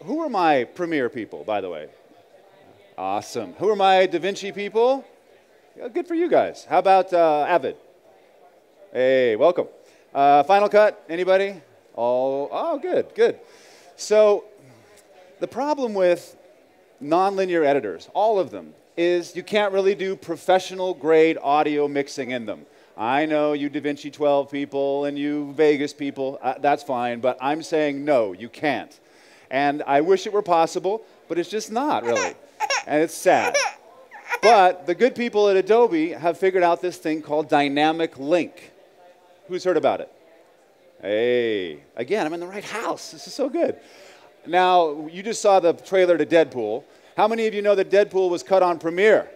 Who are my Premiere people, by the way? Awesome. Who are my DaVinci people? Yeah, good for you guys. How about Avid? Hey, welcome. Final Cut, anybody? Oh, good, good. So the problem with nonlinear editors, all of them, is you can't really do professional grade audio mixing in them. I know you DaVinci 12 people and you Vegas people, that's fine, but I'm saying no, you can't. And I wish it were possible, but it's just not really. And it's sad. But the good people at Adobe have figured out this thing called dynamic link. Who's heard about it? Hey, again, I'm in the right house. This is so good. Now, you just saw the trailer to Deadpool. How many of you know that Deadpool was cut on Premiere?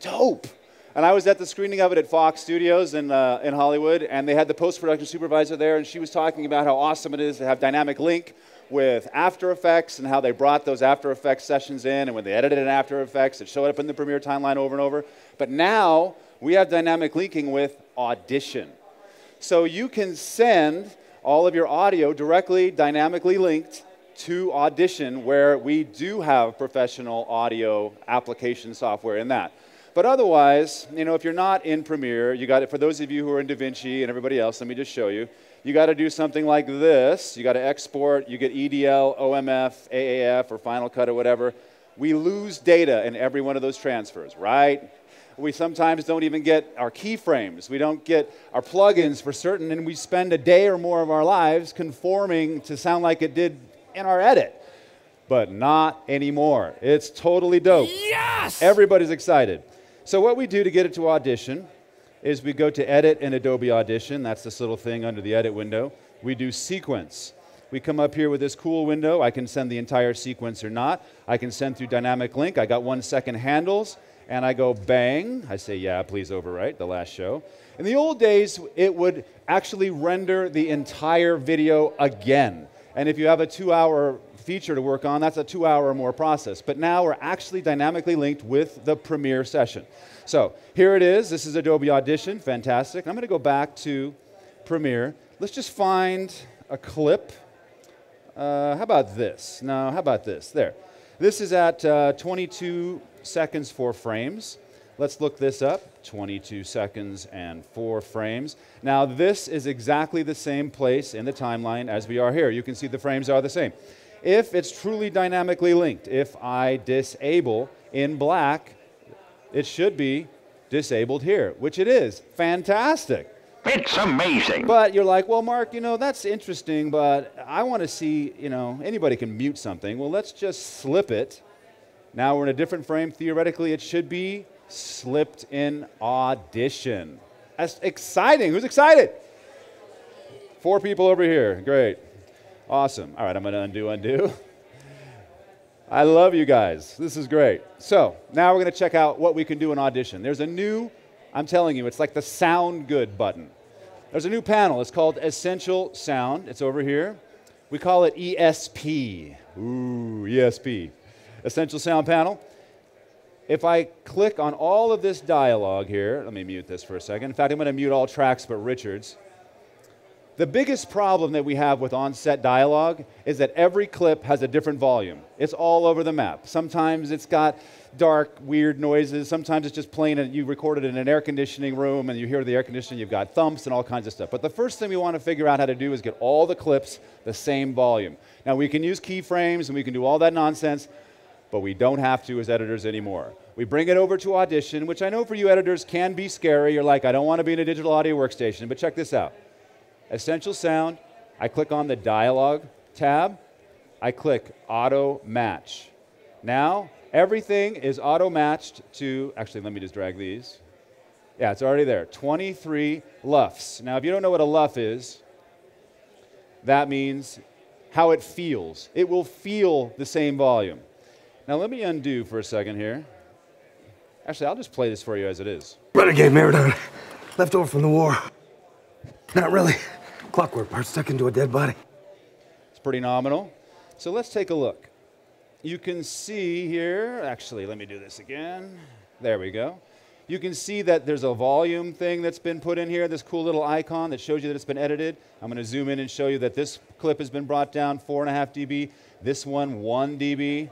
Dope. And I was at the screening of it at Fox Studios in Hollywood, and they had the post-production supervisor there, and she was talking about how awesome it is to have dynamic link with After Effects and how they brought those After Effects sessions in, and when they edited in After Effects, it showed up in the Premiere timeline over and over. But now, we have dynamic linking with Audition. So you can send all of your audio directly, dynamically linked to Audition, where we do have professional audio application software in that. But otherwise, you know, if you're not in Premiere, you got it. For those of you who are in DaVinci and everybody else, let me just show you. You got to do something like this. You got to export. You get EDL, OMF, AAF, or Final Cut or whatever. We lose data in every one of those transfers, right? We sometimes don't even get our keyframes. We don't get our plugins for certain, and we spend a day or more of our lives conforming to sound like it did in our edit. But not anymore. It's totally dope. Yes! Everybody's excited. So what we do to get it to Audition is we go to Edit in Adobe Audition. That's this little thing under the Edit window. We do Sequence. We come up here with this cool window. I can send the entire sequence or not. I can send through dynamic link. I got 1 second handles. And I go bang. I say, yeah, please overwrite, the last show. In the old days, it would actually render the entire video again. And if you have a 2-hour feature to work on, that's a 2-hour or more process. But now we're actually dynamically linked with the Premiere session. So here it is. This is Adobe Audition. Fantastic. I'm going to go back to Premiere. Let's just find a clip. How about this? No, how about this? There. This is at 22 seconds 4 frames. Let's look this up. 22 seconds and 4 frames. Now this is exactly the same place in the timeline as we are here. You can see the frames are the same. If it's truly dynamically linked, if I disable in black, it should be disabled here, which it is. Fantastic. It's amazing. But you're like, well, Mark, you know, that's interesting, but I want to see, you know, anybody can mute something. Well, let's just slip it. Now we're in a different frame. Theoretically, it should be slipped in Audition. That's exciting. Who's excited? 4 people over here. Great. Awesome. All right, I'm going to undo. I love you guys. This is great. So now we're going to check out what we can do in Audition. There's a new, I'm telling you, it's like the Sound Good button. There's a new panel. It's called Essential Sound. It's over here. We call it ESP. Ooh, ESP. Essential Sound Panel. If I click on all of this dialogue here, let me mute this for a second. In fact, I'm going to mute all tracks but Richard's. The biggest problem that we have with on-set dialogue is that every clip has a different volume. It's all over the map. Sometimes it's got dark, weird noises. Sometimes it's just plain and you recorded in an air conditioning room and you hear the air conditioning, you've got thumps and all kinds of stuff. But the first thing we want to figure out how to do is get all the clips the same volume. Now we can use keyframes and we can do all that nonsense, but we don't have to as editors anymore. We bring it over to Audition, which I know for you editors can be scary. You're like, I don't want to be in a digital audio workstation, but check this out. Essential Sound, I click on the Dialogue tab, I click Auto Match. Now, everything is auto-matched to, actually, let me just drag these. Yeah, it's already there, 23 LUFs. Now, if you don't know what a LUF is, that means how it feels. It will feel the same volume. Now, let me undo for a second here. Actually, I'll just play this for you as it is. Renegade Maradon, left over from the war. Not really. Clockwork part stuck into a dead body. It's pretty nominal. So let's take a look. You can see here, actually, let me do this again. There we go. You can see that there's a volume thing that's been put in here, this cool little icon that shows you that it's been edited. I'm going to zoom in and show you that this clip has been brought down 4.5 dB, this one 1 dB,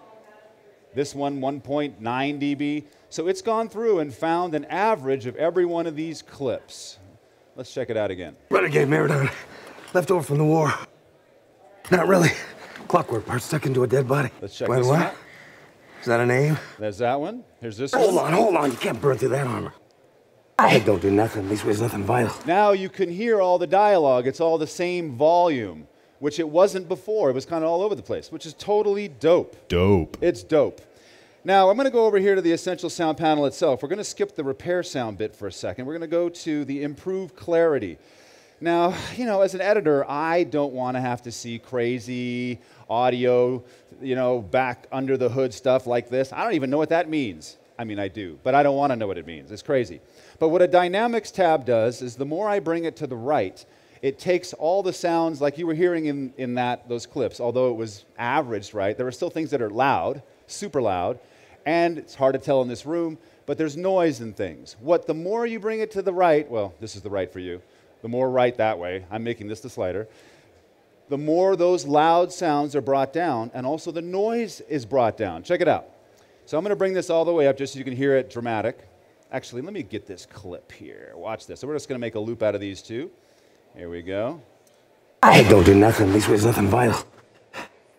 this one 1.9 dB. So it's gone through and found an average of every one of these clips. Let's check it out again. Renegade Maradon, left over from the war. Not really. Clockwork parts stuck into a dead body. Let's check this one out. Is that a name? There's that one. Here's this one. Hold on. You can't burn through that armor. I don't do nothing. At least there's nothing vital. Now you can hear all the dialogue. It's all the same volume, which it wasn't before. It was kind of all over the place, which is totally dope. Dope. It's dope. Now I'm going to go over here to the Essential Sound panel itself. We're going to skip the repair sound bit for a second. We're going to go to the Improve Clarity. Now, you know, as an editor, I don't want to have to see crazy audio, you know, back under the hood stuff like this. I don't even know what that means. I mean, I do, but I don't want to know what it means. It's crazy. But what a Dynamics tab does is the more I bring it to the right, it takes all the sounds like you were hearing in those clips, although it was averaged right. There are still things that are loud, super loud, and it's hard to tell in this room, but there's noise and things. The more you bring it to the right, well, this is the right for you, the more right that way, I'm making this the slider, the more those loud sounds are brought down, and also the noise is brought down. Check it out. So I'm going to bring this all the way up just so you can hear it dramatic. Actually, let me get this clip here. Watch this. So we're just going to make a loop out of these two. Here we go. I don't do nothing. At least there's nothing vital.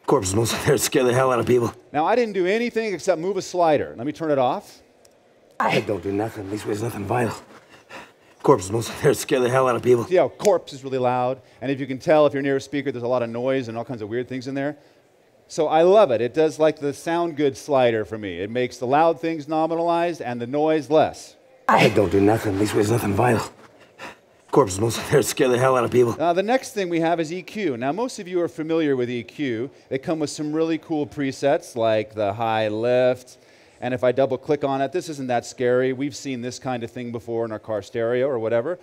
Corpses mostly there to scare the hell out of people. Now, I didn't do anything except move a slider. Let me turn it off. I don't do nothing. At least there's nothing vital. Corpses mostly there to scare the hell out of people. See how corpse is really loud? And if you can tell, if you're near a speaker, there's a lot of noise and all kinds of weird things in there. So I love it. It does like the sound good slider for me. It makes the loud things nominalized and the noise less. I don't do nothing. At least there's nothing vital. Corpses mostly there to scare the hell out of people. The next thing we have is EQ. Now, most of you are familiar with EQ. They come with some really cool presets like the high lift. And if I double click on it, this isn't that scary. We've seen this kind of thing before in our car stereo or whatever.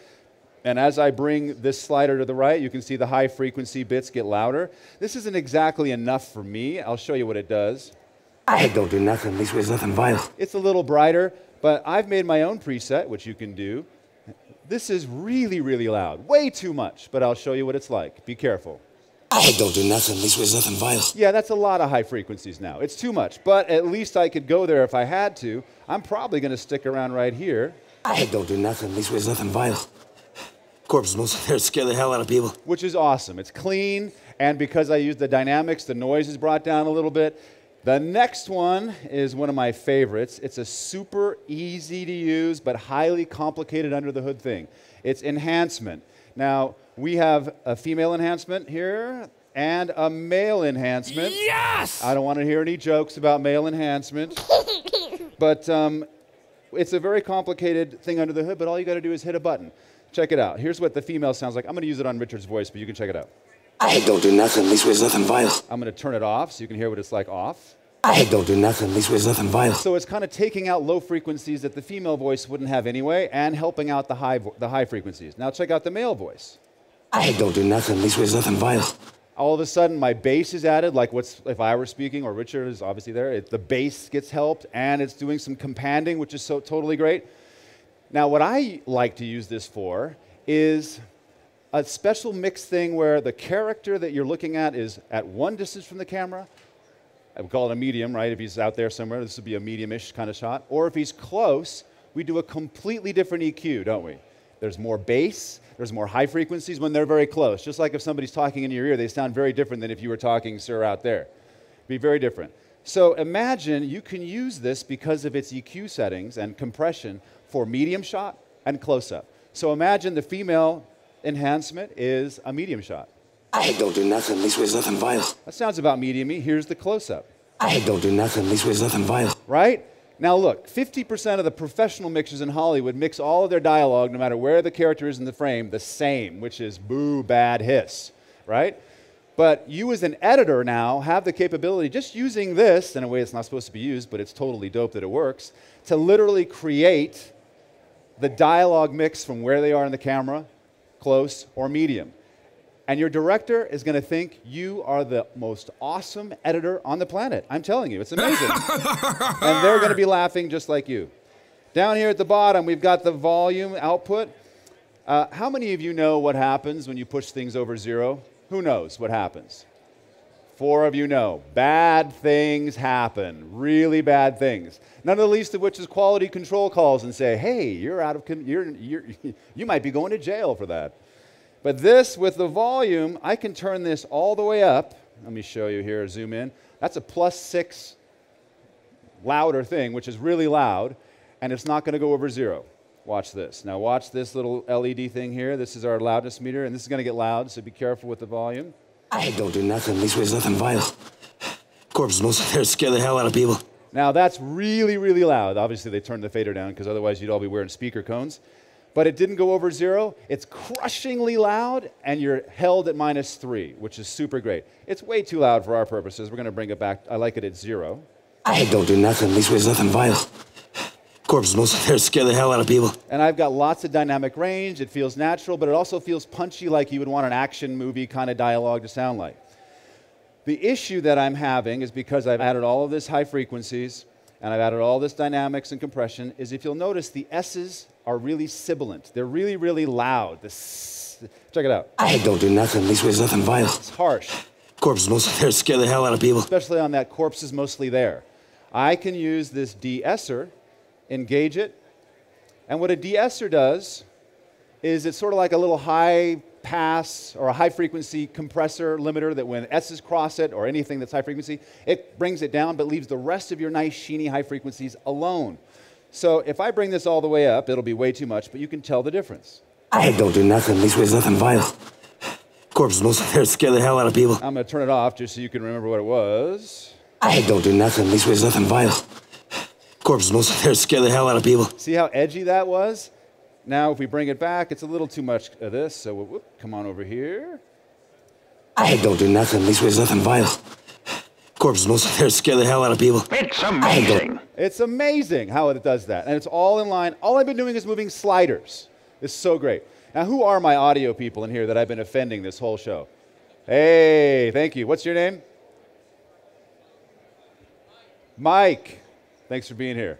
And as I bring this slider to the right, you can see the high frequency bits get louder. This isn't exactly enough for me. I'll show you what it does. I don't do nothing. At least there's nothing vital. It's a little brighter, but I've made my own preset, which you can do. This is really, really loud. Way too much, but I'll show you what it's like. Be careful. I don't do nothing. At least there's nothing vital. Yeah, that's a lot of high frequencies now. It's too much, but at least I could go there if I had to. I'm probably going to stick around right here. I don't do nothing. At least there's nothing vital. Corpses mostly there to scare the hell out of people. Which is awesome. It's clean, and because I use the dynamics, the noise is brought down a little bit. The next one is one of my favorites. It's a super easy to use, but highly complicated under the hood thing. It's enhancement. Now, we have a female enhancement here and a male enhancement. Yes! I don't want to hear any jokes about male enhancement. But it's a very complicated thing under the hood, but all you got to do is hit a button. Check it out. Here's what the female sounds like. I'm going to use it on Richard's voice, but you can check it out. I don't do nothing. At least there's nothing vital. I'm going to turn it off so you can hear what it's like off. I don't do nothing. At least there's nothing vital. So it's kind of taking out low frequencies that the female voice wouldn't have anyway and helping out the high frequencies. Now check out the male voice. I don't do nothing. At least there's nothing vital. All of a sudden, my bass is added, like if I were speaking, or Richard is obviously there. The bass gets helped, and it's doing some companding, which is so totally great. Now, what I like to use this for is a special mix thing where the character that you're looking at is at one distance from the camera. I would call it a medium, right? If he's out there somewhere, this would be a medium-ish kind of shot. Or if he's close, we do a completely different EQ, don't we? There's more bass, there's more high frequencies when they're very close. Just like if somebody's talking in your ear, they sound very different than if you were talking, sir, out there. Be very different. So imagine you can use this because of its EQ settings and compression for medium shot and close-up. So imagine the female enhancement is a medium shot. I don't do nothing. At least there's nothing vital. That sounds about medium-y. Here's the close-up. I don't do nothing. At least there's nothing vital. Right? Now look, 50% of the professional mixers in Hollywood mix all of their dialogue, no matter where the character is in the frame, the same, which is boo, bad, hiss, right? But you as an editor now have the capability, just using this, in a way it's not supposed to be used, but it's totally dope that it works, to literally create the dialogue mix from where they are in the camera, close or medium. And your director is going to think you are the most awesome editor on the planet. I'm telling you, it's amazing. And they're going to be laughing just like you. Down here at the bottom, we've got the volume output. How many of you know what happens when you push things over 0? Who knows what happens? 4 of you know. Bad things happen, really bad things. None of the least of which is quality control calls and say, hey, you're out of, you might be going to jail for that. But this, with the volume, I can turn this all the way up. Let me show you here, zoom in. That's a +6 louder thing, which is really loud, and it's not going to go over 0. Watch this. Now watch this little LED thing here. This is our loudness meter, and this is going to get loud, so be careful with the volume. I don't do nothing, at least there's nothing vital. Corpses mostly there scare the hell out of people. Now that's really, really loud. Obviously they turned the fader down because otherwise you'd all be wearing speaker cones. But it didn't go over 0. It's crushingly loud, and you're held at -3, which is super great. It's way too loud for our purposes. We're going to bring it back. I like it at 0. I don't do nothing, at least there's nothing vital. Corpses mostly there scare the hell out of people. And I've got lots of dynamic range. It feels natural, but it also feels punchy, like you would want an action movie kind of dialogue to sound like. The issue that I'm having is because I've added all of this high frequencies and I've added all this dynamics and compression, is if you'll notice the S's are really sibilant. They're really, really loud. Check it out. I don't do nothing, at least there's nothing vital. It's harsh. Corpses mostly there scare the hell out of people. Especially on that corpse is mostly there. I can use this de-esser, engage it, and what a de-esser does is it's sort of like a little high pass or a high frequency compressor limiter that when S's cross it or anything that's high frequency, it brings it down but leaves the rest of your nice sheeny high frequencies alone. So if I bring this all the way up, it'll be way too much, but you can tell the difference. I don't do nothing, at least there's nothing vital. Corpses mostly there scare the hell out of people. I'm going to turn it off just so you can remember what it was. I don't do nothing, at least there's nothing vital. Corpses mostly there scare the hell out of people. See how edgy that was? Now if we bring it back, it's a little too much of this, so whoop, come on over here. I don't do nothing, at least there's nothing vital. Corpses mostly there scare the hell out of people. It's amazing. It's amazing how it does that, and it's all in line. All I've been doing is moving sliders. It's so great. Now who are my audio people in here that I've been offending this whole show? Hey, thank you. What's your name? Mike. Thanks for being here.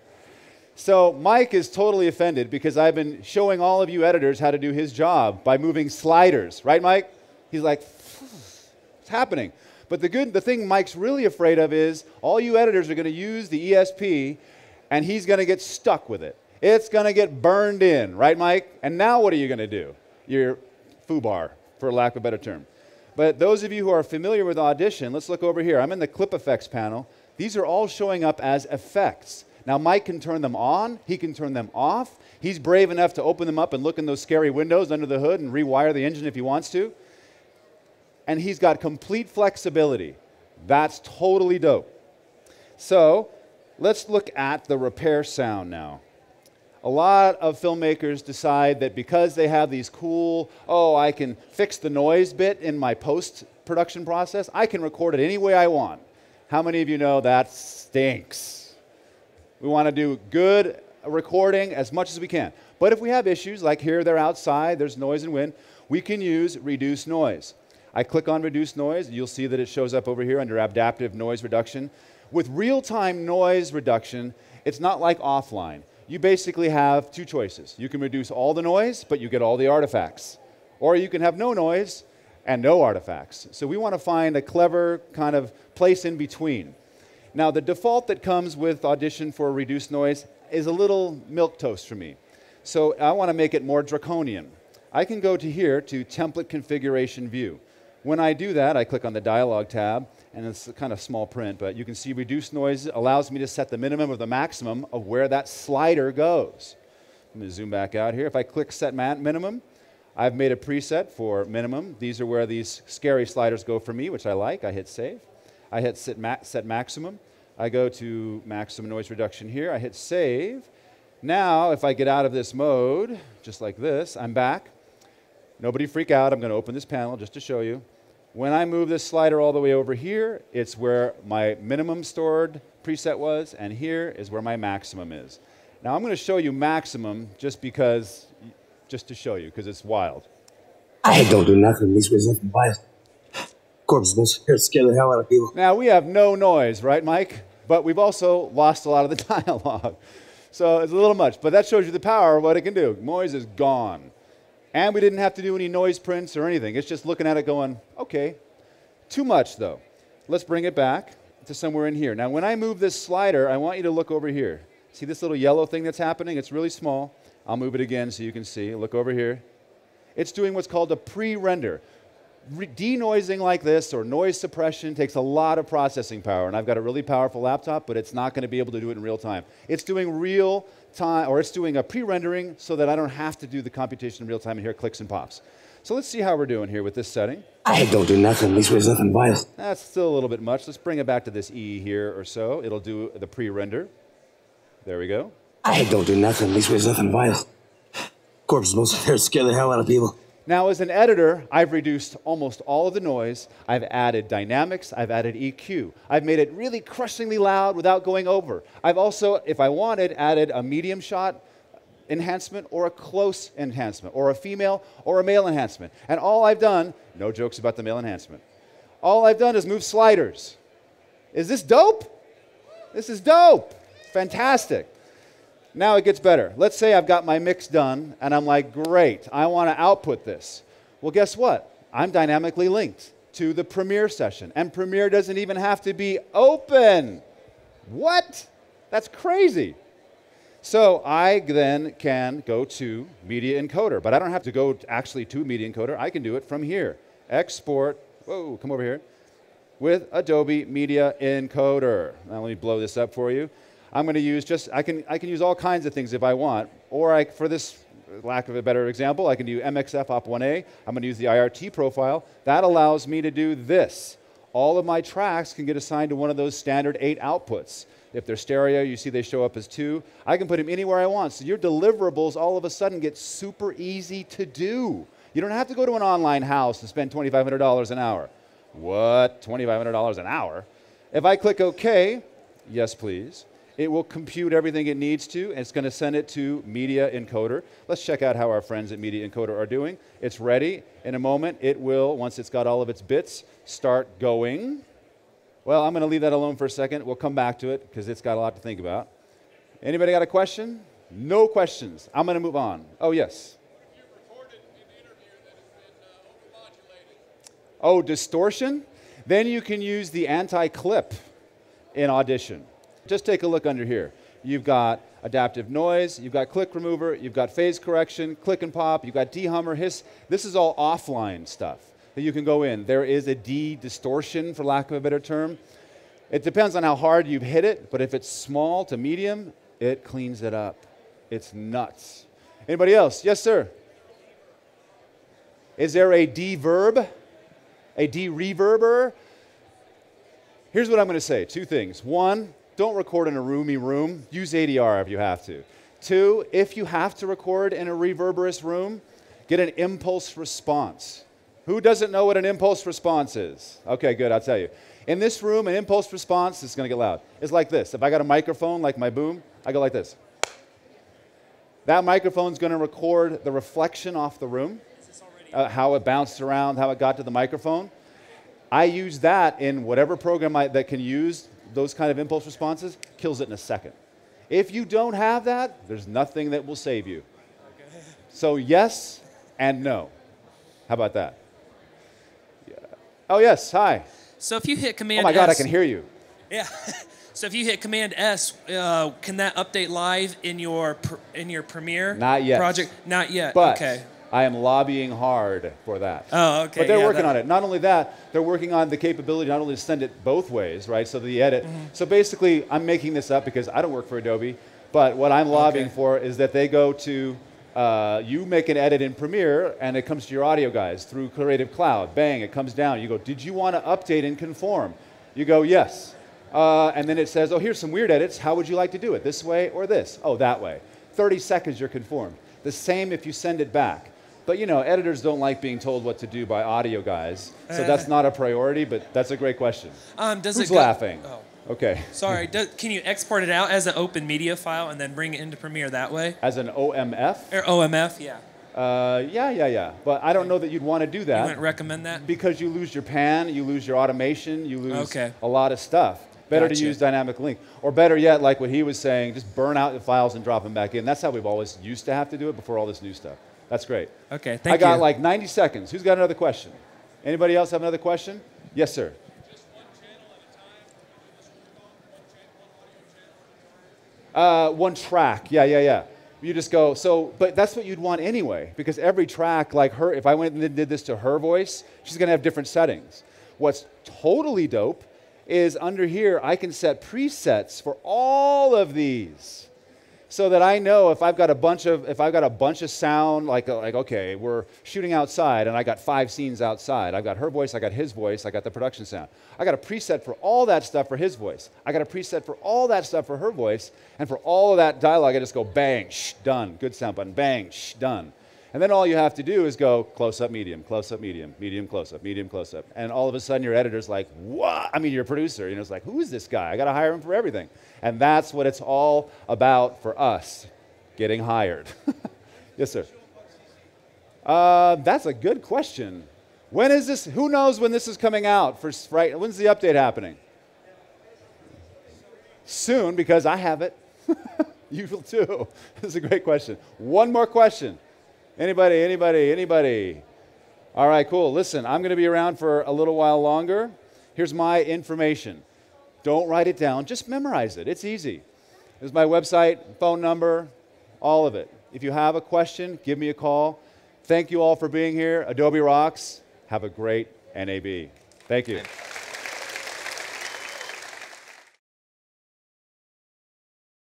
So Mike is totally offended because I've been showing all of you editors how to do his job by moving sliders. Right, Mike? He's like, it's happening. But the thing Mike's really afraid of is all you editors are going to use the ESP and he's going to get stuck with it. It's going to get burned in. Right, Mike? And now what are you going to do? You're foobar, for lack of a better term. But those of you who are familiar with Audition, let's look over here. I'm in the clip effects panel. These are all showing up as effects. Now, Mike can turn them on. He can turn them off. He's brave enough to open them up and look in those scary windows under the hood and rewire the engine if he wants to. And he's got complete flexibility. That's totally dope. So let's look at the repair sound now. A lot of filmmakers decide that because they have these cool, oh, I can fix the noise bit in my post-production process, I can record it any way I want. How many of you know that stinks? We want to do good recording as much as we can. But if we have issues, like here they're outside, there's noise and wind, we can use reduce noise. I click on reduce noise, and you'll see that it shows up over here under adaptive noise reduction. With real-time noise reduction, it's not like offline. You basically have two choices. You can reduce all the noise, but you get all the artifacts. Or you can have no noise and no artifacts. So we want to find a clever kind of place in between. Now, the default that comes with Audition for reduced noise is a little milquetoast for me. So I want to make it more draconian. I can go to here to Template Configuration View. When I do that, I click on the Dialog tab, and it's kind of small print, but you can see reduced noise allows me to set the minimum or the maximum of where that slider goes. I'm going to zoom back out here. If I click Set Minimum, I've made a preset for minimum. These are where these scary sliders go for me, which I like. I hit Save. I hit Set Maximum. I go to Maximum Noise Reduction here. I hit Save. Now, if I get out of this mode, just like this, I'm back. Nobody freak out. I'm going to open this panel just to show you. When I move this slider all the way over here, it's where my minimum stored preset was, and here is where my maximum is. Now, I'm going to show you maximum just to show you, because it's wild. I don't do nothing. These was nothing wild. Corpses here scare the hell out of people. Now, we have no noise, right, Mike? But we've also lost a lot of the dialogue. So it's a little much, but that shows you the power of what it can do. Noise is gone. And we didn't have to do any noise prints or anything. It's just looking at it going, okay. Too much, though. Let's bring it back to somewhere in here. Now, when I move this slider, I want you to look over here. See this little yellow thing that's happening? It's really small. I'll move it again so you can see. Look over here. It's doing what's called a pre-render. Denoising like this or noise suppression takes a lot of processing power, and I've got a really powerful laptop, but it's not going to be able to do it in real time. It's doing real time, or it's doing a pre-rendering so that I don't have to do the computation in real time and hear clicks and pops. So let's see how we're doing here with this setting. I don't do nothing. At least there's nothing vital. That's still a little bit much. Let's bring it back to this E here or so. It'll do the pre-render. There we go. I don't do nothing. At least there's nothing vital. Corpses most there scare the hell out of people. Now, as an editor, I've reduced almost all of the noise. I've added dynamics. I've added EQ. I've made it really crushingly loud without going over. I've also, if I wanted, added a medium shot enhancement or a close enhancement or a female or a male enhancement. And all I've done, no jokes about the male enhancement, all I've done is move sliders. Is this dope? This is dope. Fantastic. Now it gets better. Let's say I've got my mix done, and I'm like, great, I want to output this. Well, guess what? I'm dynamically linked to the Premiere session, and Premiere doesn't even have to be open. What? That's crazy. So I then can go to Media Encoder, but I don't have to go actually to Media Encoder. I can do it from here. Export, whoa, come over here, with Adobe Media Encoder. Now let me blow this up for you. I'm going to use just, I can use all kinds of things if I want, or for this lack of a better example, I can do MXF Op1A. I'm going to use the IRT profile. That allows me to do this. All of my tracks can get assigned to one of those standard 8 outputs. If they're stereo, you see they show up as 2. I can put them anywhere I want. So your deliverables all of a sudden get super easy to do. You don't have to go to an online house and spend $2,500 an hour. What? $2,500 an hour? If I click OK, yes please, it will compute everything it needs to, and it's going to send it to Media Encoder. Let's check out how our friends at Media Encoder are doing. It's ready. In a moment, it will, once it's got all of its bits, start going. Well, I'm going to leave that alone for a second. We'll come back to it because it's got a lot to think about. Anybody got a question? No questions. I'm going to move on. Oh, yes. You recorded an interview that has been overmodulated. Oh, distortion? Then you can use the anti-clip in Audition. Just take a look under here. You've got adaptive noise, you've got click remover, you've got phase correction, click and pop, you've got dehummer, hiss. This is all offline stuff that you can go in. There is a de-distortion, for lack of a better term. It depends on how hard you've hit it, but if it's small to medium, it cleans it up. It's nuts. Anybody else? Yes, sir? Is there a de-verb? A de-reverber? Here's what I'm going to say. 2 things. 1, don't record in a roomy room. Use ADR if you have to. 2, if you have to record in a reverberous room, get an impulse response. Who doesn't know what an impulse response is? Okay, good, I'll tell you. In this room, an impulse response is going to get loud. It's like this. If I got a microphone like my boom, I go like this. That microphone's going to record the reflection off the room, how it bounced around, how it got to the microphone. I use that in whatever program that can use those kind of impulse responses, kills it in a second. If you don't have that, there's nothing that will save you. Okay. So yes and no. How about that? Yeah. Oh yes, hi. So if you hit Command S... Oh my God, I can hear you. Yeah. So if you hit Command S, can that update live in your Premiere Not yet. project? Not yet. But okay. I am lobbying hard for that. Oh, okay. But they're working on it. Not only that, they're working on the capability not only to send it both ways, right? So the edit. Mm-hmm. So basically, I'm making this up because I don't work for Adobe. But what I'm lobbying for is that they go to, you make an edit in Premiere, and it comes to your audio guys through Creative Cloud. Bang, it comes down. You go, did you want to update and conform? You go, yes. And then it says, oh, here's some weird edits. How would you like to do it? This way or this? Oh, that way. 30 seconds, you're conformed. The same if you send it back. But, you know, editors don't like being told what to do by audio guys. So that's not a priority, but that's a great question. Who's laughing? Oh. Okay. Sorry. Can you export it out as an open media file and then bring it into Premiere that way? As an OMF? Or OMF, yeah. Yeah. But I don't know that you'd want to do that. You wouldn't recommend that? Because you lose your pan, you lose your automation, you lose a lot of stuff. Better Gotcha. to use dynamic link. Or better yet, like what he was saying, just burn out the files and drop them back in. That's how we've always used to have to do it before all this new stuff. That's great. Okay, thank you. I got like 90 seconds. Who's got another question? Anybody else have another question? Yes, sir. Just one channel at a time. This one audio channel. One track. Yeah. You just go, but that's what you'd want anyway, because every track, like her, if I went and did this to her voice, she's going to have different settings. What's totally dope is under here, I can set presets for all of these, so that I know if I've got a bunch of sound, like okay, we're shooting outside and I got 5 scenes outside. I've got her voice, I got his voice, I got the production sound. I got a preset for all that stuff for his voice. I got a preset for all that stuff for her voice, and for all of that dialogue, I just go bang, shh, done. Good sound button, bang, shh, done. And then all you have to do is go close up, medium, medium, close up, medium, close up. And all of a sudden your editor's like, what? I mean, your producer, it's like, who is this guy? I got to hire him for everything. And that's what it's all about for us, getting hired. Yes, sir. That's a good question. When is this? Who knows when this is coming out? When's the update happening? Soon, because I have it. You will too. That's a great question. One more question. Anybody? All right, cool. Listen, I'm going to be around for a little while longer. Here's my information. Don't write it down. Just memorize it. It's easy. This is my website, phone number, all of it. If you have a question, give me a call. Thank you all for being here. Adobe rocks. Have a great NAB. Thank you.